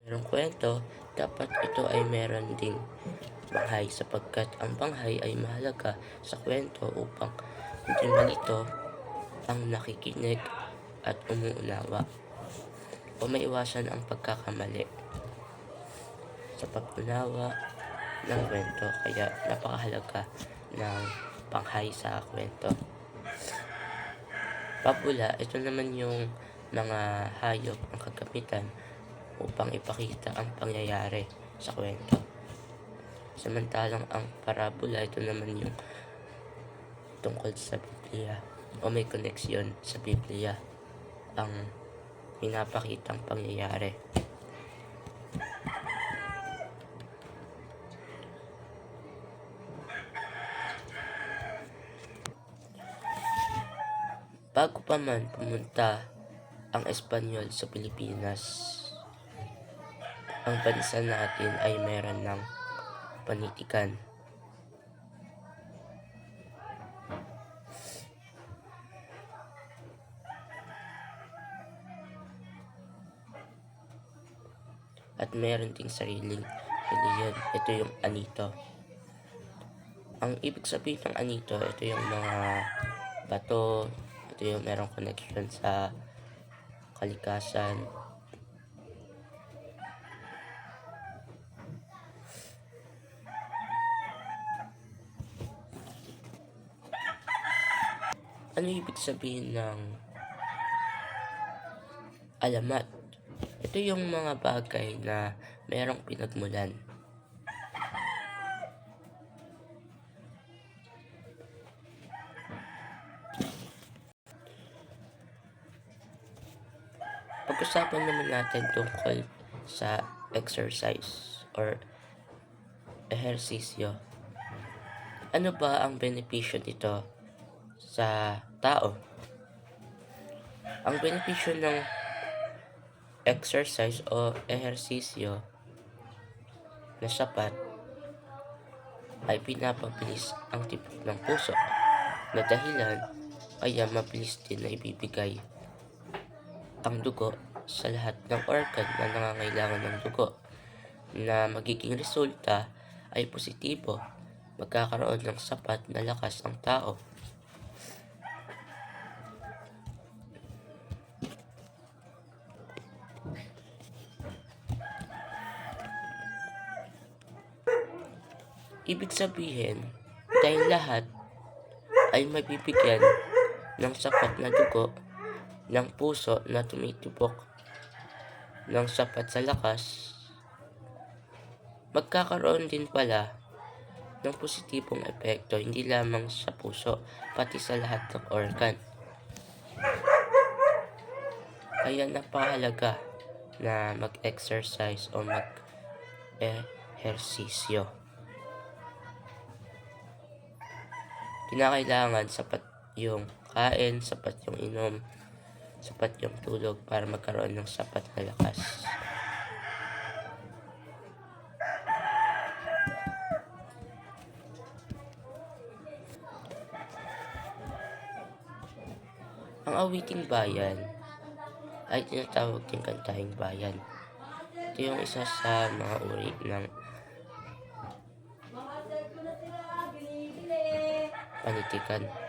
Merong kwento, dapat ito ay meron ding banghay sapagkat ang banghay ay mahalaga sa kwento upang hindi malito ang nakikinig at umuunawa o maiwasan ang pagkakamali sa pag-unawa ng kwento. Kaya napakahalaga ng banghay sa kwento. Pabula, ito naman yung mga hayop ang kagamitan upang ipakita ang pangyayari sa kwento. Samantalang ang parabola, ito naman yung tungkol sa Biblia o may koneksyon sa Biblia ang pinapakitang pangyayari. Bago pa man pumunta ang Espanyol sa Pilipinas, ang bansa natin ay meron ng panitikan. At meron ding sariling reliyon. Ito yung anito. Ang ibig sabihin ng anito, ito yung mga bato, ito yung merong connection sa kalikasan. Ano ibig sabihin ng alamat? Ito yung mga bagay na merong pinagmulan. Pag-usapan naman natin tungkol sa exercise or ehersisyo. Ano ba ang benepisyo nito sa tao? Ang benepisyo ng exercise o ehersisyo na sapat ay pinapabilis ang tibok ng puso na dahilan kaya mabilis din na ibibigay ang dugo sa lahat ng organ na nangangailangan ng dugo, na magiging resulta ay positibo. Magkakaroon ng sapat na lakas ang tao. Ibig sabihin, dahil lahat ay mabibigyan ng sapat na dugo ng puso na tumitibok ng sapat sa lakas, magkakaroon din pala ng positibong epekto hindi lamang sa puso, pati sa lahat ng organ. Kaya napakahalaga na mag-exercise o mag-ehersisyo. Kinakailangan sapat yung kain, sapat yung inom, sapat yung tulog para magkaroon ng sapat na lakas. Ang awiting bayan ay tinatawag din kantahing bayan. Ito yung isa sa mga uri ng panitikan.